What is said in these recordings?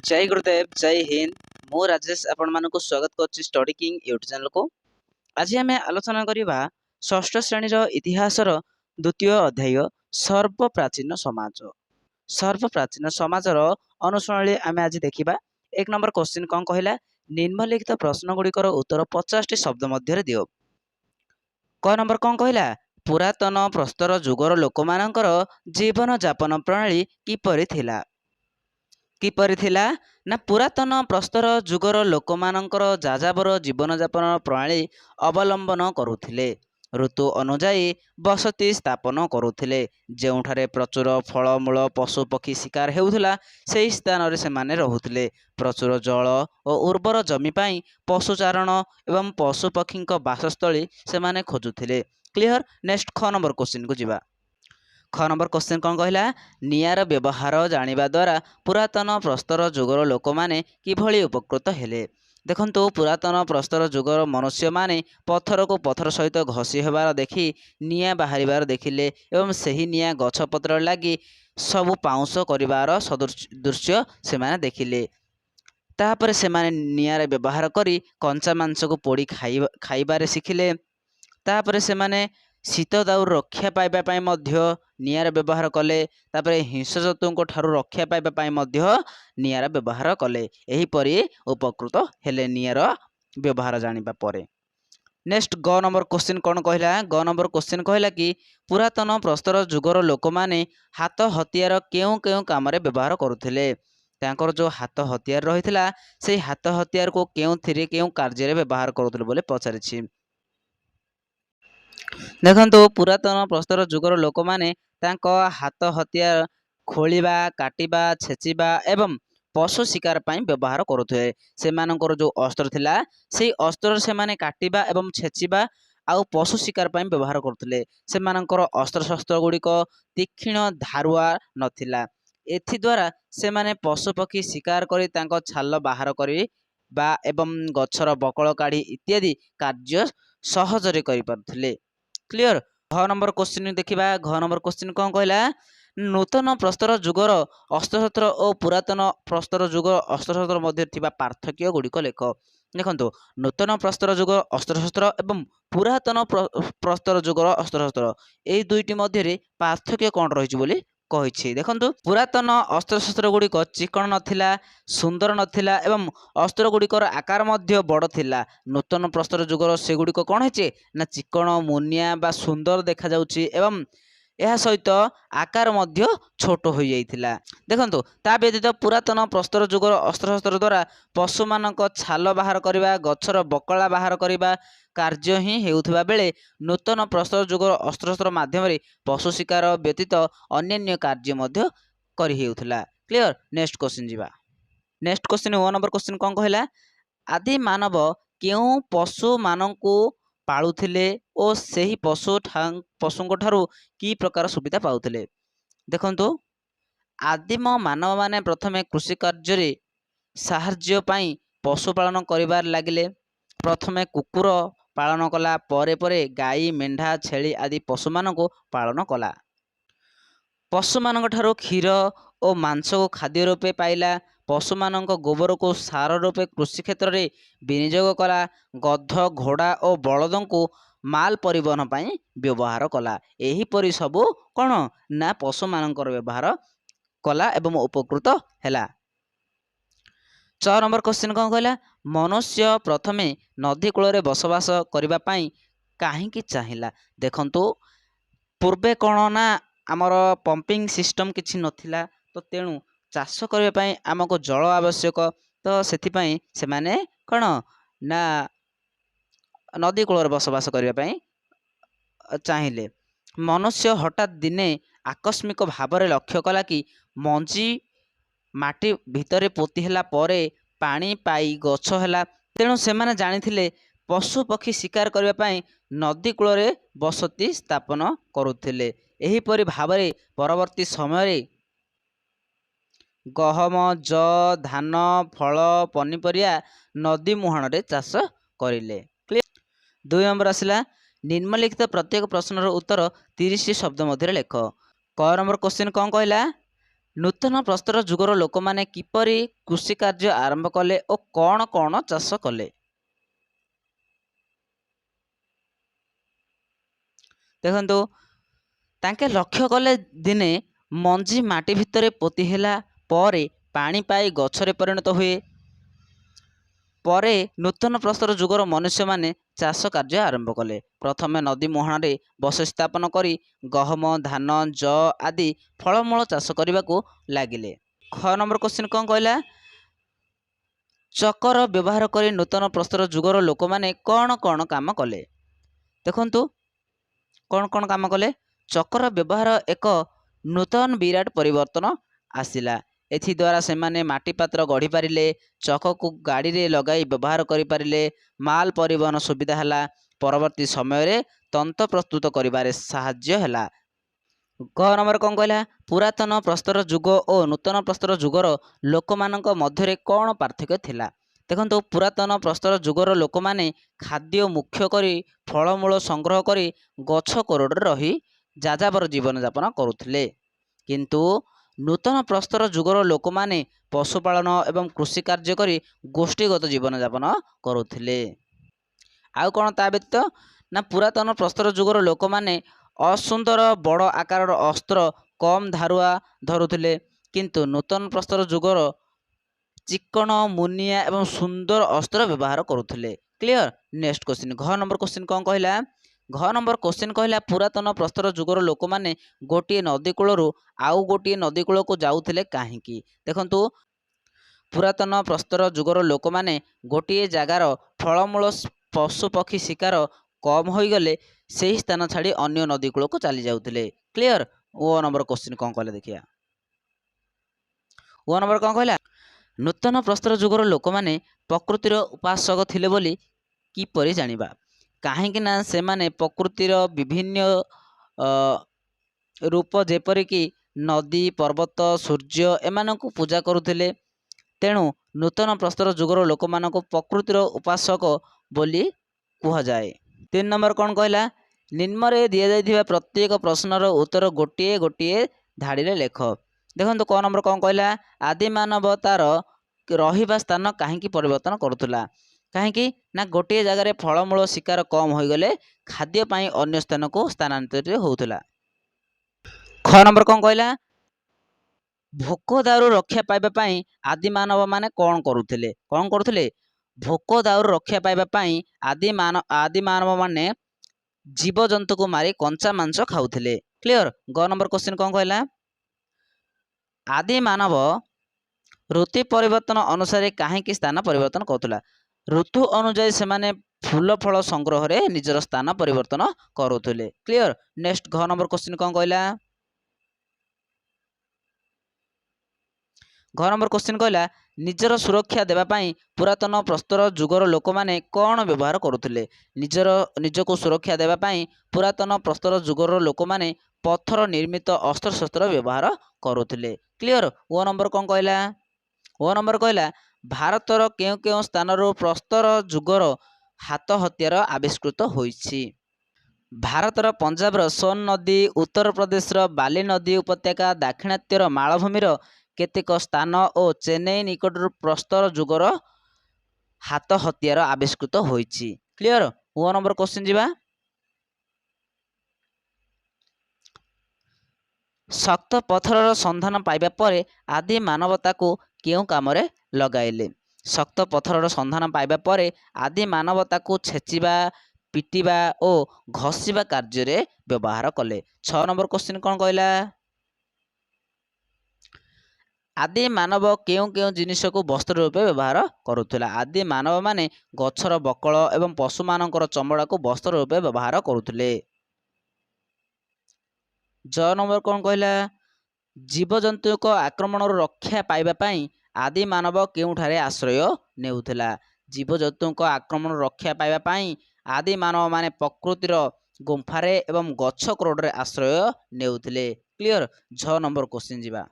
जय गुरुदेव जय हिंद मु राजेश आपण मानक स्वागत कर स्टडी किंग यूट्यूब चैनल को। आज आम आलोचना करवा षष्ठ श्रेणी इतिहास द्वितीय अध्याय सर्वप्राचीन समाज। सर्वप्राचीन समाजर अनुशूली आम आज देखा। एक नंबर क्वेश्चन कौन कहला, निम्नलिखित प्रश्न गुड़िकर उत्तर 50 शब्द मध्य दियो। क नंबर कौन कहला, पुरातन प्रस्तर जुगर लोक मानकर जीवन जापन प्रणाली किपरि थिला। किपरि थिला ना पुरातन प्रस्तर जुगर लोक मानकर जाजाबर जीवन जापन प्रणाली अवलंबन करुथिले। ऋतु अनुजाई बसती स्थापन करुथिले। ଯେଉଁଠାରେ ପ୍ରଚୁର ଫଳମୂଳ ପଶୁ ପକ୍ଷୀ ଶିକାର ହେଉଥିଲା ସେହି ସ୍ଥାନରେ ସେମାନେ ରହୁଥିଲେ। ପ୍ରଚୁର ଜଳ ଓ ଉର୍ବର ଜମି ପାଇଁ ପଶୁଚାରଣ ଏବଂ ପଶୁ ପକ୍ଷୀଙ୍କ ବାସସ୍ଥଳୀ ସେମାନେ ଖୋଜୁଥିଲେ। କ୍ଲିୟର। ନେକ୍ସଟ ख नंबर क्वेश्चन को ଯିବା। ख नंबर क्वेश्चन कौन कहला, निआर व्यवहार जानिबा द्वारा पुरातन प्रस्तर जुगर लोक माने किभଳି उपकृत हेले। देखंतु पुरातन प्रस्तर जुगर मनुष्य माने पत्थर को पत्थर सहित घसी हेबार देखि निआ बाहरिबार देखिले एवं सही निआ गछ पत्र लागि सबु पाउंस करिबार सदृश्य सेमाने देखिले। तापर सेमाने निआर व्यवहार करी कंचा मांस को पोड़ी खाइबारे शिखिले। तापर सेमाने शीत दाउर रक्षा पाइबा पाई मध्य निआर व्यवहार कले। तापर हिंस जंतुओं ठारू रक्षा पाइबा पाई मध्य निआर व्यवहार कले। एहीपरि उपकृत हेले निआर व्यवहार जानिबा परे। नेक्स्ट ग नंबर क्वेश्चन कौन कहला, ग नंबर क्वेश्चन कहला कि पुरातन प्रस्तर जुगर लोक माने हाथ हथियार केउ केउ काम रे व्यवहार करुथिले। तांकर जो हाथ हथियार रहिथिला से हाथ हथियार को केउथिरे केउ कार्य रे व्यवहार करुथिले बोले पचारिछि। देखंतु पुरातन प्रस्तर जुगर लोक माने तांको हाथ हथियार खोलिबा काटिबा छेचिबा एवं पशु शिकार पाई व्यवहार करुथे। सेमानकर जो अस्त्र थिला सेही अस्त्र सेमाने काटिबा एवं छेचिबा आउ पशु शिकार पाई व्यवहार करुथिले। सेमानकर अस्त्र शस्त्र गुड़िक तीक्ष्ण धारुआ नथिला। एथि द्वारा सेमाने पशु पक्षी शिकार करी तांको छाल बाहर करी बा एवं गछर बकल काढ़ी इत्यादि कार्य सहजरे करि पारुथिले। क्लियर। घ नंबर क्वेश्चन देखिबा। घ नंबर क्वेश्चन कौन कहला, नूतन प्रस्तर जुगर अस्त्रशस्त्र और पुरातन प्रस्तर जुगर अस्त्रशस्त्र मध्य थिबा पार्थक्य गुड़िक लेख। देखंतु नूतन प्रस्तर जुगर अस्त्रशस्त्र एवं पुरातन प्रस्तर जुगर अस्त्रशस्त्र एई दुईटी मध्य पार्थक्य कौन रही बोली कहिछि। देखंतु पुरातन अस्त्रशस्त्र गुड़िक चिकण नथिला, सुंदर नथिला एवं अस्त्र गुड़िकर आकार मध्य बड़ थिला। नूतन प्रस्तर जुगर से गुड़िक कौन है ना चिकण मुनिया बा सुंदर देखा जाउछि एवं यह सहित आकार मध्य छोट हो जाइथिला। देखंतु ता व्यतीत पुरातन प्रस्तर जुगर अस्त्रशस्त्र द्वारा पशु मानक छाल बाहर करिबा गछर बकला बाहर करिबा कार्य ही हेउथिबा बेले नूतन प्रस्तर जुगर अस्त्रशस्त्र माध्यम पशु शिकार व्यतीत अन्य कार्य मध्य करि हेउथिला। क्लियर। नेक्स्ट क्वेश्चन जिबा। नेक्स्ट क्वेश्चन 1 नंबर क्वेश्चन कौन कहला, आदि मानव केउ पशु मानकु पाळुथिले और सही पशुओं ठारू की प्रकार सुविधा पाउथिले। देखंतु आदिम मानव माने प्रथमे कृषि कार्य साहाय्य पाई पशुपालन करिबार लागिले। प्रथमे कुकुर पालन कला, परे परे गाई मेंढा छेली आदि पशु मानक पालन कला। पशु मानक ठारू क्षीर और मांस को खाद्य रूपे पाइला। पशु मानक गोबर को सार रूपे कृषि क्षेत्र में विनियोग कला। गध घोड़ा और बलद को माल परिवहन पाई व्यवहार कला। एहीपरि सबु कौन ना पशु मानकर व्यवहार कला एवं उपकृत हैला। 4 नंबर क्वेश्चन कौन कहला, मनुष्य प्रथमे नदी कूल रे बसवास करिबा पाई काहींकी चाहिला। देखंतु पूर्वे कौन ना आमर पंपिंग सिस्टम किछि नथिला, तो तेणु चाष करिबा पाई आमको जल आवश्यक। तो सेथिपाई सेमाने कौन ना नदी कूल रे बसवास करिबा पाई चाहिए। मनुष्य हठात दिने आकस्मिक भाव में लक्ष्य कला कि मंजी माटी भितरे पोती ହେଲା ପରେ पानी पाई गछ ହେଲା। तेणु सेमाने जानिथिले पशु पक्षी शिकार करबा पाई नदी कूल रे बसती स्थापन करुथिले। एहीपरि भावरे परवर्ती समय गहम ज धान फल पनिपरिया नदी मुहाण रे चाष करिले। 2 नंबर आसिला, निम्नलिखित प्रत्येक प्रश्नर उत्तर 30 शब्द मध्य लेख। क नंबर क्वेश्चन कौन कहला, ନୂତନ ପ୍ରସ୍ତର ଯୁଗର ଲୋକମାନେ କିପରି କୃଷି କାର୍ଯ୍ୟ ଆରମ୍ଭ କଲେ ଓ କ'ଣ କ'ଣ ଚାଷ କଲେ? ଦେଖନ୍ତୁ, ତାଙ୍କେ ଲକ୍ଷ୍ୟ କଲେ ଦିନେ ମଞ୍ଜି ମାଟି ଭିତରେ ପୋତି ହେଲା ପରେ ପାଣି ପାଇ ଗଛରେ ପରିଣତ ହୁଏ। ପରେ ନୂତନ ପ୍ରସ୍ତର ଯୁଗର ମନୁଷ୍ୟମାନେ ଚାଷ କାର୍ଯ୍ୟ ଆରମ୍ଭ କଲେ। ପ୍ରଥମେ ନଦୀ ମୁହାଣରେ ବସତି ସ୍ଥାପନ କରି ଗହମ, ଧାନ, ଯଅ ଆଦି ଫଳମୂଳ ଚାଷ କରିବାକୁ ଲାଗିଲେ। ଖ ନମ୍ବର କ୍ୱେଶ୍ଚିନ୍ କ'ଣ କହିଲା? ଚକର ବ୍ୟବହାର କରି ନୂତନ ପ୍ରସ୍ତର ଯୁଗର ଲୋକମାନେ କ'ଣ କ'ଣ କାମ କଲେ? ଦେଖନ୍ତୁ, କ'ଣ କ'ଣ କାମ କଲେ? ଚକର ବ୍ୟବହାର ଏକ ନୂତନ ବିରାଟ ପରିବର୍ତ୍ତନ ଆସିଲା। ଏଥିଦ୍ୱାରା ସେମାନେ ମାଟି ପାତ୍ର ଗଢ଼ି ପାରିଲେ, ଚକକୁ ଗାଡ଼ିରେ ଲଗାଇ ବ୍ୟବହାର କରିପାରିଲେ, ମାଲ ପରିବହନ ସୁବିଧା ହେଲା, ପରବର୍ତ୍ତୀ ସମୟରେ ତନ୍ତ ପ୍ରସ୍ତୁତ କରିବାରେ ସାହାଯ୍ୟ ହେଲା। ଗ ନମ୍ବର କ'ଣ କହିଲା? ପୁରାତନ ପ୍ରସ୍ତର ଯୁଗ ଓ ନୂତନ ପ୍ରସ୍ତର ଯୁଗର ଲୋକମାନଙ୍କ ମଧ୍ୟରେ କ'ଣ ପାର୍ଥକ୍ୟ ଥିଲା? ଦେଖନ୍ତୁ, ପୁରାତନ ପ୍ରସ୍ତର ଯୁଗର ଲୋକମାନେ ଖାଦ୍ୟ ମୁଖ୍ୟ କରି ଫଳମୂଳ ସଂଗ୍ରହ କରି ଗଛ କୋରଡ଼ରେ ରହି ଯାଯାବର ଜୀବନଯାପନ କରୁଥିଲେ। କିନ୍ତୁ ନୂତନ ପ୍ରସ୍ତର ଯୁଗର ଲୋକମାନେ ପଶୁପାଳନ ଏବଂ କୃଷି କାର୍ଯ୍ୟ କରି ଗୋଷ୍ଠୀଗତ ଜୀବନଯାପନ କରୁଥିଲେ। ଆଉ କ'ଣ ତା ବ୍ୟତୀତ? ନା ପୁରାତନ ପ୍ରସ୍ତର ଯୁଗର ଲୋକମାନେ ଅସୁନ୍ଦର ବଡ଼ ଆକାରର ଅସ୍ତ୍ର କମ୍ ଧାରୁଆ ଧରୁଥିଲେ, କିନ୍ତୁ ନୂତନ ପ୍ରସ୍ତର ଯୁଗର ଚିକ୍କଣ, ମୁନିଆ ଏବଂ ସୁନ୍ଦର ଅସ୍ତ୍ର ବ୍ୟବହାର କରୁଥିଲେ। କ୍ଲିୟର? ନେକ୍ସଟ କ୍ୱେଶ୍ଚିନ୍, ଘ ନମ୍ବର କ୍ୱେଶ୍ଚିନ୍ କ'ଣ କହିଲା? ଘ ନମ୍ବର କ୍ୱେଶ୍ଚିନ୍ କହିଲା ପୁରାତନ ପ୍ରସ୍ତର ଯୁଗର ଲୋକମାନେ ଗୋଟିଏ ନଦୀ କୂଳରୁ ଆଉ ଗୋଟିଏ ନଦୀ କୂଳକୁ ଯାଉଥିଲେ କାହିଁକି? ଦେଖନ୍ତୁ, ପୁରାତନ ପ୍ରସ୍ତର ଯୁଗର ଲୋକମାନେ ଗୋଟିଏ ଜାଗାର ଫଳମୂଳ, ପଶୁପକ୍ଷୀ ଶିକାର କମ୍ ହୋଇଗଲେ ସେହି ସ୍ଥାନ ଛାଡ଼ି ଅନ୍ୟ ନଦୀ କୂଳକୁ ଚାଲି ଯାଉଥିଲେ। କ୍ଲିୟର? ଓ ନମ୍ବର କ୍ୱେଶ୍ଚିନ୍ କ'ଣ କହିଲା ଦେଖିବା। ଓ ନମ୍ବର କ'ଣ କହିଲା? ନୂତନ ପ୍ରସ୍ତର ଯୁଗର ଲୋକମାନେ ପ୍ରକୃତିର ଉପାସକ ଥିଲେ ବୋଲି କିପରି ଜାଣିବା? କାହିଁକି ନା ସେମାନେ ପ୍ରକୃତିର ବିଭିନ୍ନ ରୂପ ଯେପରିକି ନଦୀ, ପର୍ବତ, ସୂର୍ଯ୍ୟ ଏମାନଙ୍କୁ ପୂଜା କରୁଥିଲେ। ତେଣୁ ନୂତନ ପ୍ରସ୍ତର ଯୁଗର ଲୋକମାନଙ୍କୁ ପ୍ରକୃତିର ଉପାସକ ବୋଲି କୁହାଯାଏ। 3 ନମ୍ବର କ'ଣ କହିଲା? ନିମ୍ନରେ ଦିଆଯାଇଥିବା ପ୍ରତ୍ୟେକ ପ୍ରଶ୍ନର ଉତ୍ତର ଗୋଟିଏ ଗୋଟିଏ ଧାଡ଼ିରେ ଲେଖ। ଦେଖନ୍ତୁ, କ ନମ୍ବର କ'ଣ କହିଲା? ଆଦିମାନବ ତା'ର ରହିବା ସ୍ଥାନ କାହିଁକି ପରିବର୍ତ୍ତନ କରୁଥିଲା? କାହିଁକି ନା ଗୋଟିଏ ଜାଗାରେ ଫଳମୂଳ ଶିକାର କମ୍ ହୋଇଗଲେ ଖାଦ୍ୟ ପାଇଁ ଅନ୍ୟ ସ୍ଥାନକୁ ସ୍ଥାନାନ୍ତରିତ ହେଉଥିଲା। ଖ ନମ୍ବର କ'ଣ କହିଲା? ଭୋକ ଦାଉରୁ ରକ୍ଷା ପାଇବା ପାଇଁ ଆଦିମାନବମାନେ କ'ଣ କରୁଥିଲେ? କ'ଣ କରୁଥିଲେ? ଭୋକ ଦାଉରୁ ରକ୍ଷା ପାଇବା ପାଇଁ ଆଦିମାନବମାନେ ଜୀବଜନ୍ତୁକୁ ମାରି କଞ୍ଚା ମାଂସ ଖାଉଥିଲେ। କ୍ଲିୟର? ଗ ନମ୍ବର କ୍ୱେଶ୍ଚିନ୍ କ'ଣ କହିଲା? ଆଦିମାନବ ଋତୁ ପରିବର୍ତ୍ତନ ଅନୁସାରେ କାହିଁକି ସ୍ଥାନ ପରିବର୍ତ୍ତନ କରୁଥିଲା? ଋତୁ ଅନୁଯାୟୀ ସେମାନେ ଫୁଲ ଫଳ ସଂଗ୍ରହରେ ନିଜର ସ୍ଥାନ ପରିବର୍ତ୍ତନ କରୁଥିଲେ। କ୍ଲିୟର? ନେକ୍ସଟ, ଘ ନମ୍ବର କ୍ୱେଶ୍ଚିନ୍ କ'ଣ କହିଲା? ଘ ନମ୍ବର କ୍ୱେଶ୍ଚିନ୍ କହିଲା ନିଜର ସୁରକ୍ଷା ଦେବା ପାଇଁ ପୁରାତନ ପ୍ରସ୍ତର ଯୁଗର ଲୋକମାନେ କ'ଣ ବ୍ୟବହାର କରୁଥିଲେ? ନିଜକୁ ସୁରକ୍ଷା ଦେବା ପାଇଁ ପୁରାତନ ପ୍ରସ୍ତର ଯୁଗର ଲୋକମାନେ ପଥର ନିର୍ମିତ ଅସ୍ତ୍ରଶସ୍ତ୍ର ବ୍ୟବହାର କରୁଥିଲେ। କ୍ଲିୟର? ଓ ନମ୍ବର କ'ଣ କହିଲା? ଓ ନମ୍ବର କହିଲା ଭାରତର କେଉଁ କେଉଁ ସ୍ଥାନରୁ ପ୍ରସ୍ତର ଯୁଗର ହାତ ହତିଆର ଆବିଷ୍କୃତ ହୋଇଛି? ଭାରତର ପଞ୍ଜାବର ସୋନ ନଦୀ, ଉତ୍ତରପ୍ରଦେଶର ବାଲି ନଦୀ ଉପତ୍ୟକା, ଦାକ୍ଷିଣାତ୍ୟର ମାଳଭୂମିର କେତେକ ସ୍ଥାନ ଓ ଚେନ୍ନାଇ ନିକଟରୁ ପ୍ରସ୍ତର ଯୁଗର ହାତ ହତିଆର ଆବିଷ୍କୃତ ହୋଇଛି। କ୍ଲିୟର? ଓ ନମ୍ବର କ୍ୱେଶ୍ଚିନ୍ ଯିବା। ଶକ୍ତ ପଥରର ସନ୍ଧାନ ପାଇବା ପରେ ଆଦି ମାନବତାକୁ କେଉଁ କାମରେ ଲଗାଇଲେ? ଶକ୍ତ ପଥରର ସନ୍ଧାନ ପାଇବା ପରେ ଆଦି ମାନବତାକୁ ଛେଚିବା, ପିଟିବା ଓ ଘଷିବା କାର୍ଯ୍ୟରେ ବ୍ୟବହାର କଲେ। 6 ନମ୍ବର କ୍ୱେଶ୍ଚିନ୍ କ'ଣ କହିଲା? ଆଦି ମାନବ କେଉଁ କେଉଁ ଜିନିଷକୁ ବସ୍ତ୍ର ରୂପେ ବ୍ୟବହାର କରୁଥିଲା? ଆଦି ମାନବମାନେ ଗଛର ବକଳ ଏବଂ ପଶୁମାନଙ୍କର ଚମଡ଼ାକୁ ବସ୍ତ୍ର ରୂପେ ବ୍ୟବହାର କରୁଥିଲେ। ଜ ନମ୍ବର କ'ଣ କହିଲା? ଜୀବଜନ୍ତୁଙ୍କ ଆକ୍ରମଣରୁ ରକ୍ଷା ପାଇବା ପାଇଁ ଆଦି ମାନବ କେଉଁଠାରେ ଆଶ୍ରୟ ନେଉଥିଲା? ଜୀବଜନ୍ତୁଙ୍କ ଆକ୍ରମଣରୁ ରକ୍ଷା ପାଇବା ପାଇଁ ଆଦି ମାନବମାନେ ପ୍ରକୃତିର ଗୁମ୍ଫାରେ ଏବଂ ଗଛ କୋରଡ଼ରେ ଆଶ୍ରୟ ନେଉଥିଲେ। କ୍ଲିୟର? ଝ ନମ୍ବର କ୍ୱେଶ୍ଚିନ୍ ଯିବା।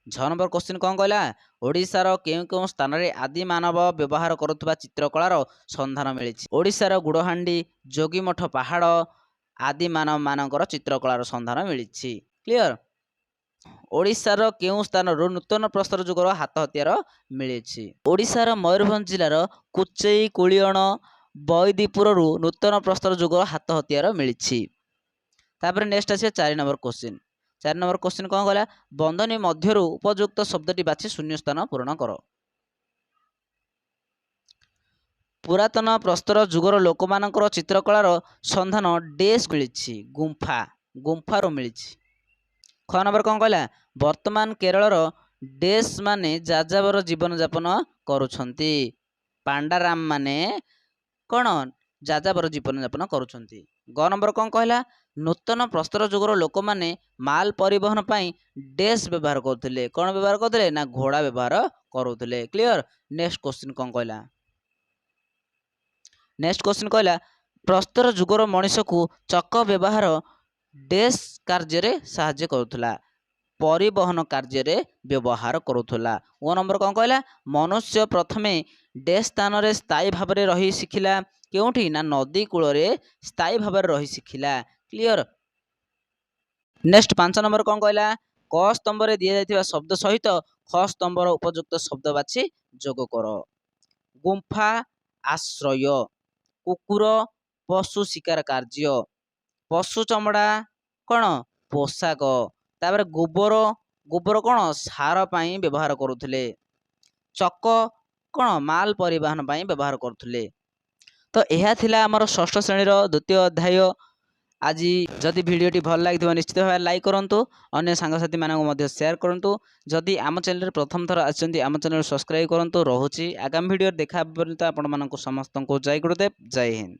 ଝ ନମ୍ବର କ୍ୱେଶ୍ଚିନ୍ କ'ଣ କହିଲା? ଓଡ଼ିଶାର କେଉଁ କେଉଁ ସ୍ଥାନରେ ଆଦି ମାନବ ବ୍ୟବହାର କରୁଥିବା ଚିତ୍ରକଳାର ସନ୍ଧାନ ମିଳିଛି? ଓଡ଼ିଶାର ଗୁଡ଼ହାଣ୍ଡି, ଯୋଗୀମଠ ପାହାଡ଼, ଆଦି ମାନବମାନଙ୍କର ଚିତ୍ରକଳାର ସନ୍ଧାନ ମିଳିଛି। କ୍ଲିଅର। ଓଡ଼ିଶାର କେଉଁ ସ୍ଥାନରୁ ନୂତନ ପ୍ରସ୍ତର ଯୁଗର ହାତ ହତିଆର ମିଳିଛି? ଓଡ଼ିଶାର ମୟୂରଭଞ୍ଜ ଜିଲ୍ଲାର କୁଚେଇ କୁଳିଅଣ ବୈଦିପୁରରୁ ନୂତନ ପ୍ରସ୍ତର ଯୁଗର ହାତ ହତିଆର ମିଳିଛି। ତାପରେ ନେକ୍ସଟ ଆସିବ 4 ନମ୍ବର କ୍ୱେଶ୍ଚିନ୍। 4 ନମ୍ବର କ୍ୱେଶ୍ଚିନ୍ କ'ଣ କହିଲା? ବନ୍ଧନୀ ମଧ୍ୟରୁ ଉପଯୁକ୍ତ ଶବ୍ଦଟି ବାଛି ଶୂନ୍ୟସ୍ଥାନ ପୂରଣ କର। ପୁରାତନ ପ୍ରସ୍ତର ଯୁଗର ଲୋକମାନଙ୍କର ଚିତ୍ରକଳାର ସନ୍ଧାନ ଡେସ୍ ମିଳିଛି? ଗୁମ୍ଫାରୁ ମିଳିଛି। ख ନମ୍ବର କ'ଣ କହିଲା? ବର୍ତ୍ତମାନ କେରଳର ଡେସ୍ ମାନେ ଯାଯାବର ଜୀବନଯାପନ କରୁଛନ୍ତି। ପାଣ୍ଡାରାମ ମାନେ କ'ଣ ଯାଯାବର ଜୀବନଯାପନ କରୁଛନ୍ତି। ଗ ନମ୍ବର କ'ଣ କହିଲା? ନୂତନ ପ୍ରସ୍ତର ଯୁଗର ଲୋକମାନେ ମାଲ ପରିବହନ ପାଇଁ ଡେସ୍ ବ୍ୟବହାର କରୁଥିଲେ। କ'ଣ ବ୍ୟବହାର କରୁଥିଲେ? ନା ଘୋଡ଼ା ବ୍ୟବହାର କରୁଥିଲେ। କ୍ଲିଅର। ନେକ୍ସଟ କ୍ୱେଶ୍ଚିନ୍ କ'ଣ କହିଲା? ନେକ୍ସଟ କ୍ୱେଶ୍ଚିନ୍ କହିଲା ପ୍ରସ୍ତର ଯୁଗର ମଣିଷକୁ ଚକ ବ୍ୟବହାର ଡେସ୍ କାର୍ଯ୍ୟରେ ସାହାଯ୍ୟ କରୁଥିଲା? ପରିବହନ କାର୍ଯ୍ୟରେ ବ୍ୟବହାର କରୁଥିଲା। ଓ ନମ୍ବର କ'ଣ କହିଲା? ମନୁଷ୍ୟ ପ୍ରଥମେ ଡେସ୍ ସ୍ଥାନରେ ସ୍ଥାୟୀ ଭାବରେ ରହି ଶିଖିଲା? କେଉଁଠି? ନା ନଦୀ କୂଳରେ ସ୍ଥାୟୀ ଭାବରେ ରହି ଶିଖିଲା। କ୍ଲିଅର। ନେକ୍ସଟ 5 ନମ୍ବର କ'ଣ କହିଲା? କ ସ୍ତମ୍ଭରେ ଦିଆଯାଇଥିବା ଶବ୍ଦ ସହିତ ଖ ସ୍ତମ୍ଭର ଉପଯୁକ୍ତ ଶବ୍ଦ ବାଛି ଯୋଗ କର। ଗୁମ୍ଫା ଆଶ୍ରୟ, କୁକୁର ପଶୁ ଶିକାର କାର୍ଯ୍ୟ, ପଶୁ ଚମଡ଼ା କ'ଣ ପୋଷାକ, ତାପରେ ଗୋବର କ'ଣ ସାର ପାଇଁ ବ୍ୟବହାର କରୁଥିଲେ, ଚକ କ'ଣ ମାଲ ପରିବହନ ପାଇଁ ବ୍ୟବହାର କରୁଥିଲେ। ତ ଏହା ଥିଲା ଆମର ଷଷ୍ଠ ଶ୍ରେଣୀର ଦ୍ୱିତୀୟ ଅଧ୍ୟାୟ। ଆଜି ଯଦି ଭିଡ଼ିଓଟି ଭଲ ଲାଗିଥିବ ନିଶ୍ଚିତ ଭାବରେ ଲାଇକ୍ କରନ୍ତୁ, ଅନ୍ୟ ସାଙ୍ଗସାଥିମାନଙ୍କୁ ମଧ୍ୟ ସେୟାର କରନ୍ତୁ। ଯଦି ଆମ ଚ୍ୟାନେଲରେ ପ୍ରଥମ ଥର ଆସିଛନ୍ତି ଆମ ଚ୍ୟାନେଲ ସବସ୍କ୍ରାଇବ୍ କରନ୍ତୁ। ରହୁଛି ଆଗାମୀ ଭିଡ଼ିଓରେ ଦେଖା ପର୍ଯ୍ୟନ୍ତ ଆପଣମାନଙ୍କୁ ସମସ୍ତଙ୍କୁ ଜୟ ଗୁରୁଦେବ, ଜୟ ହିନ୍ଦ।